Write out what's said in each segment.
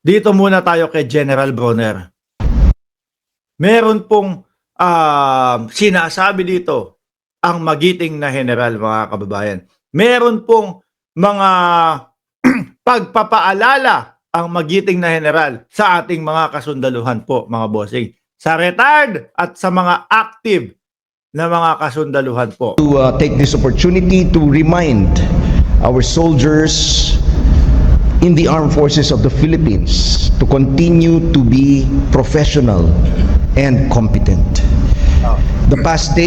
Dito muna tayo kay General Bronner. Meron pong sinasabi dito ang magiting na general, mga kababayan. Meron pong mga pagpapaalala ang magiting na general sa ating mga kasundaluhan po, mga bossing. Sa retired at sa mga active na mga kasundaluhan po. To take this opportunity to remind our soldiers in the armed forces of the Philippines to continue to be professional and competent. In the past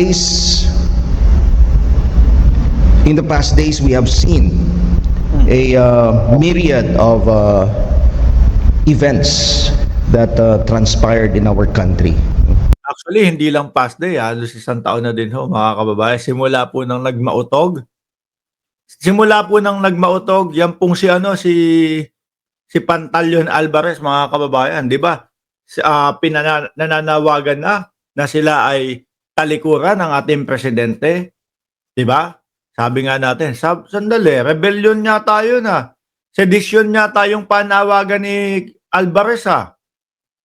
days, we have seen a myriad of events that transpired in our country. Actually, hindi lang past day, halos isang taon na din ho, mga kababayan. Simula po nang nagmautog, yan pong si Pantaleon Alvarez, mga kababayan, di ba? Nananawagan na sila ay talikuran ng ating presidente, di ba? Sabi nga natin, sandali, rebellion niya tayo na. Sedition niya tayong panawagan ni Alvarez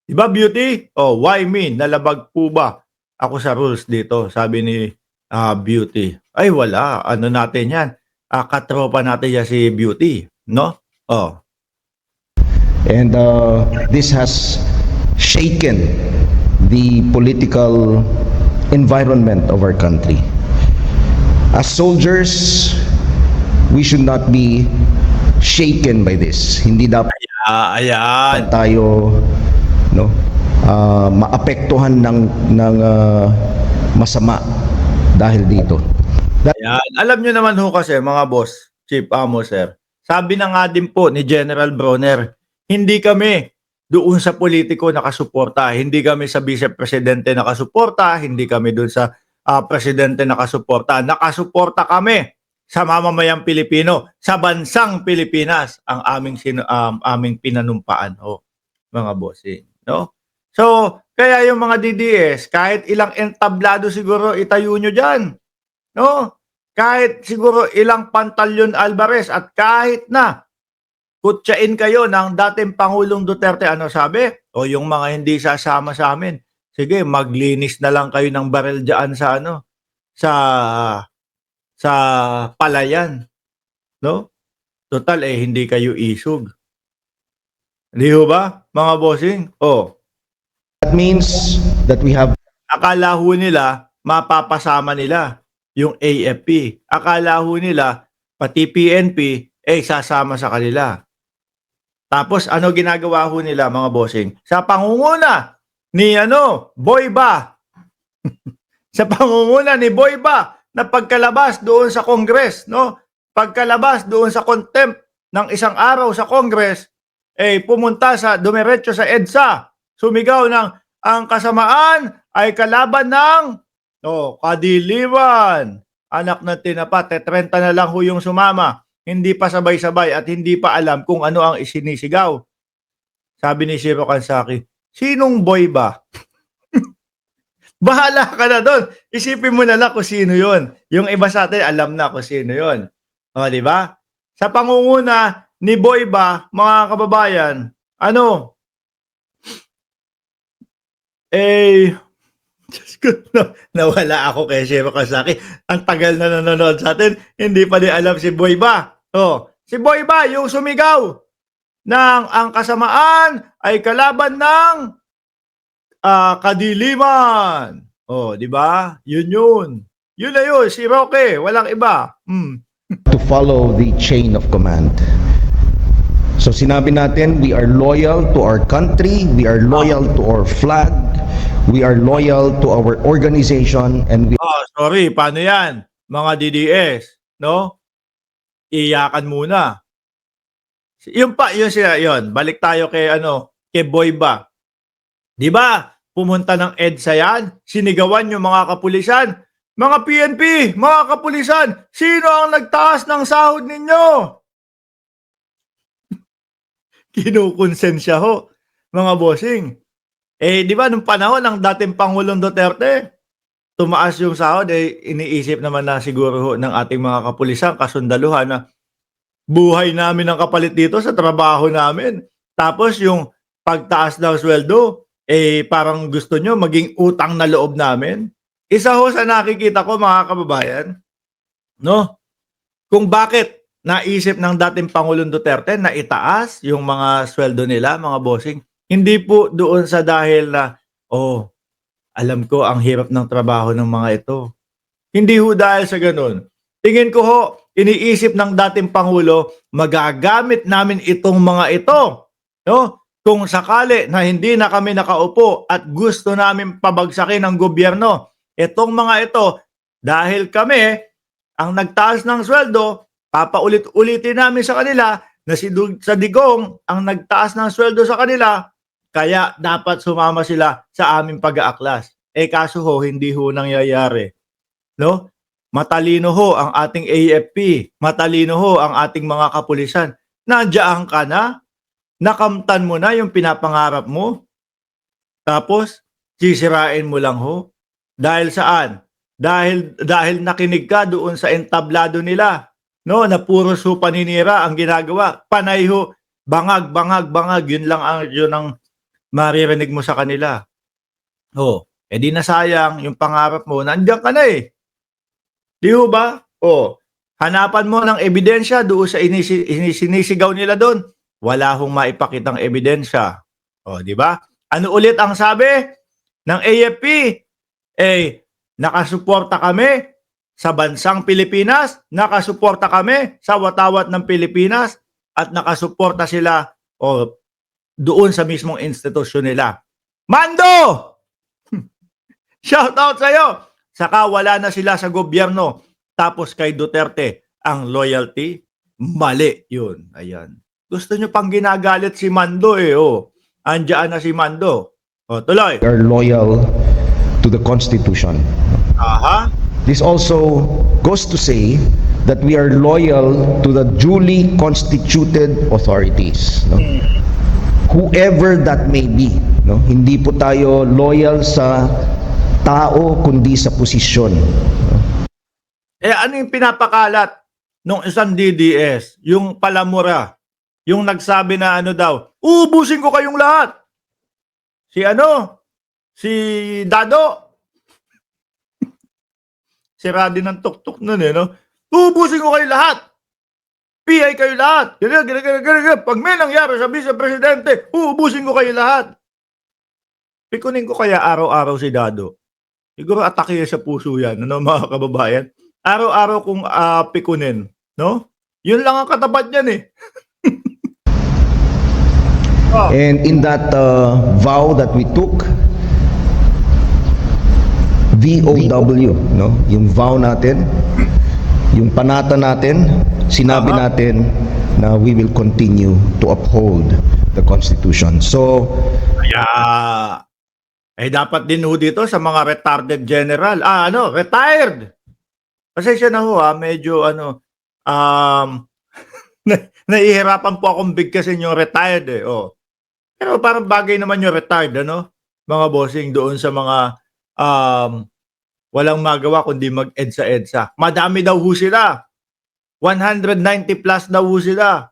Di ba, Beauty? Oh, why me? Nalabag po ba ako sa rules dito? Sabi ni Beauty. Ay, wala. Ano natin yan? Katropa natin yan si Beauty. No? Oh. And this has shaken the political environment of our country. As soldiers, we should not be shaken by this. Hindi dapat Ayan. tayo maapektuhan ng masama dahil dito. Ayan. Alam nyo naman ho kasi, mga boss, Chief Amo, sir, sabi na nga din po ni General Bronner, hindi kami doon sa politiko nakasuporta, hindi kami sa vice presidente nakasuporta, hindi kami doon sa presidente nakasuporta. Nakasuporta kami sa mamamayang Pilipino, sa bansang Pilipinas, ang aming pinanumpaan ho, mga bossing. No? So, kaya yung mga DDS, kahit ilang entablado siguro itayo nyo dyan. No? Kahit siguro ilang Pantaleon Alvarez at kahit na kutsain kayo ng dating Pangulong Duterte, ano sabi? O yung mga hindi sasama sa amin, sige, maglinis na lang kayo ng baril dyan sa sa palayan. No? Total, hindi kayo isog. Di ba, mga bossing? Oh. That means that we have Akala ho nila, mapapasama nila yung AFP. Akala ho nila, pati PNP, sasama sa kanila. Tapos, ano ginagawa ho nila, mga bossing? Sa pangunguna ni Boyba. Sa pangunguna ni Boyba, na pagkalabas doon sa Congress, no? Pagkalabas doon sa contempt ng isang araw sa Congress, pumunta dumiretso sa EDSA, sumigaw ng ang kasamaan ay kalaban ng kadiliman. Anak ng tinapa, 30 na lang ho yung sumama. Hindi pa sabay-sabay at hindi pa alam kung ano ang isinisigaw. Sabi ni Shiro Kansaki, sinong boy ba? Bahala ka na doon. Isipin mo na lang kung sino yon. Yung iba sa atin, alam na kung sino yon. O, di ba? Sa pangunguna ni Boyba, mga kababayan, nawala ako kay Shiro Kasaki. Ang tagal na nanonood sa atin, hindi pa din alam si Boyba. Oh, si Boyba, yung sumigaw ng ang kasamaan ay kalaban ng kadiliman. Oh, di ba? Yun. Yun na yun, si Roque, walang iba. to follow the chain of command. So sinabi natin, we are loyal to our country, we are loyal to our flag, we are loyal to our organization, and we sorry, paano yan? Mga DDS, no? Iyakan muna. Yun, balik tayo kay Boyba. Di ba? Pumunta ng EDSA yan, sinigawan yung mga kapulisan. Mga PNP, mga kapulisan, sino ang nagtaas ng sahod ninyo? Kinukonsensya ho, mga bossing. Di ba, nung panahon ng dating Pangulong Duterte, tumaas yung sahod, iniisip naman na siguro ho ng ating mga kapulisan, kasundaluhan na buhay namin ang kapalit dito sa trabaho namin. Tapos yung pagtaas ng sweldo, parang gusto nyo maging utang na loob namin. Isa ho sa nakikita ko mga kababayan, no? Kung bakit naisip ng dating Pangulong Duterte na itaas yung mga sweldo nila, mga bossing. Hindi po doon sa dahil na, oh, alam ko ang hirap ng trabaho ng mga ito. Hindi ho dahil sa ganun. Tingin ko ho, iniisip ng dating Pangulo, magagamit namin itong mga ito. No? Kung sakali na hindi na kami nakaupo at gusto namin pabagsakin ng gobyerno, itong mga ito, dahil kami ang nagtaas ng sweldo, papaulit-ulitin namin sa kanila na sa Digong ang nagtaas ng sweldo sa kanila, kaya dapat sumama sila sa aming pag-aaklas. Kaso ho, hindi ho nangyayari. No? Matalino ho ang ating AFP, matalino ho ang ating mga kapulisan. Nandiyan ka na, nakamtan mo na yung pinapangarap mo, tapos sisirain mo lang ho. Dahil saan? Dahil nakinig ka doon sa entablado nila, no, na puro su paninira ang ginagawa. Panay ho, bangag, yun ang maririnig mo sa kanila. Oh, di nasayang yung pangarap mo, nandiyan ka na eh. Di ho ba? Oh, hanapan mo ng ebidensya doon sa sinisigaw nila doon. Wala hong maipakitang ebidensya. Oh, di ba? Ano ulit ang sabi ng AFP? Nakasuporta kami sa bansang Pilipinas, nakasuporta kami sa watawat ng Pilipinas, at nakasuporta sila doon sa mismong institusyon nila. Mando! Shout out sa'yo! Saka wala na sila sa gobyerno. Tapos kay Duterte, ang loyalty, mali yun. Ayan. Gusto nyo pang ginagalit si Mando Andiyan na si Mando. Tuloy. We are loyal to the Constitution. Aha. This also goes to say that we are loyal to the duly constituted authorities. No? Whoever that may be. No? Hindi po tayo loyal sa tao kundi sa posisyon. Ano yung pinapakalat nung isang DDS? Yung Palamura. Yung nagsabi na daw, ubusin ko kayong lahat. Si Dado. Sira din ng tuktok nun no? Ubusin ko kayo lahat. PI kayo lahat. Ganyan. Pag may nangyari sa vice-presidente, ubusin ko kayo lahat. Pikunin ko kaya araw-araw si Dado. Siguro atake sa puso yan, mga kababayan. Araw-araw kong pikunin, no? Yun lang ang katapat niyan And in that vow that we took, VOW, no? Yung vow natin, yung panata natin, sinabi natin na we will continue to uphold the Constitution. So, dapat din dito sa mga retarded general. Retired. Pasensya na medyo nahihirapan po akong bigkasin yung retired Pero parang bagay naman yung retired, mga bossing doon sa mga walang magawa kundi mag-EDSA. Madami daw sila. 190 plus daw sila.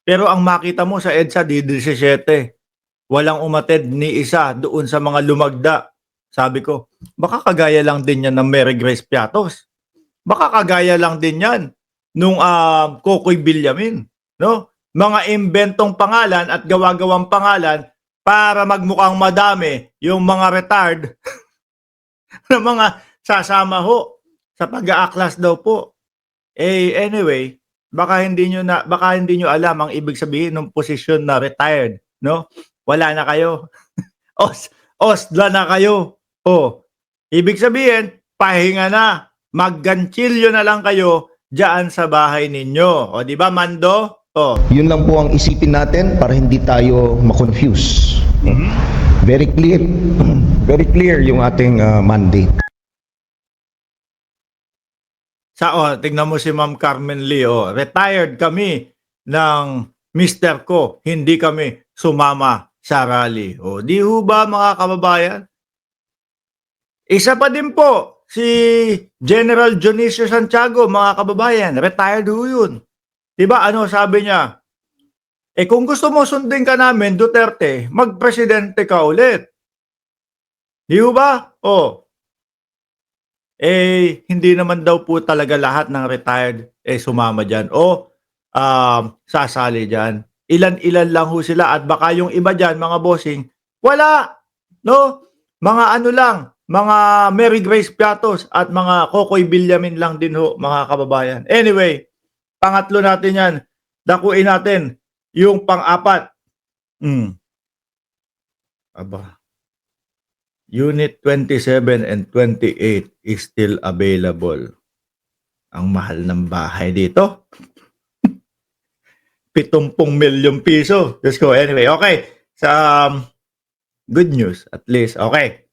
Pero ang makita mo sa EDSA, di 17. Walang umatid ni isa doon sa mga lumagda. Sabi ko, baka kagaya lang din yan ng Mary Grace Piatos. Baka kagaya lang din yan nung Kokoy Villamin. No? Mga inventong pangalan at gawa-gawang pangalan para magmukhang madami yung mga retard na mga sasama sa pag-aaklas daw po. Anyway, baka hindi nyo alam ang ibig sabihin ng posisyon na retired, no? Wala na kayo. Osla na kayo. Ibig sabihin, pahinga na. Magganchilyo na lang kayo diyan sa bahay ninyo. Di ba, Mando? Yun lang po ang isipin natin para hindi tayo ma-confuse. Very clear yung ating mandate. Tingnan mo si Ma'am Carmen Lee. Retired kami ng Mr. Ko. Hindi kami sumama sa rally. Di ho ba mga kababayan? Isa pa din po si General Dionisio Santiago, mga kababayan. Retired ho yun. Diba sabi niya? Eh kung gusto mo sundin ka namin, Duterte, magpresidente ka ulit. Di ba? Oh. Eh, hindi naman daw po talaga lahat ng retired sumama dyan o sasali dyan. Ilan-ilan lang ho sila at baka yung iba dyan, mga bossing, wala. No? Mga ano lang, mga Mary Grace Piatos at mga Kokoy Villamin lang din ho, mga kababayan. Anyway, pangatlo natin yan. Dakuin natin yung pang-apat. Aba. Unit 27 and 28 is still available. Ang mahal ng bahay dito. 70 milyong piso. Just go. Anyway, okay. Sa good news, at least. Okay.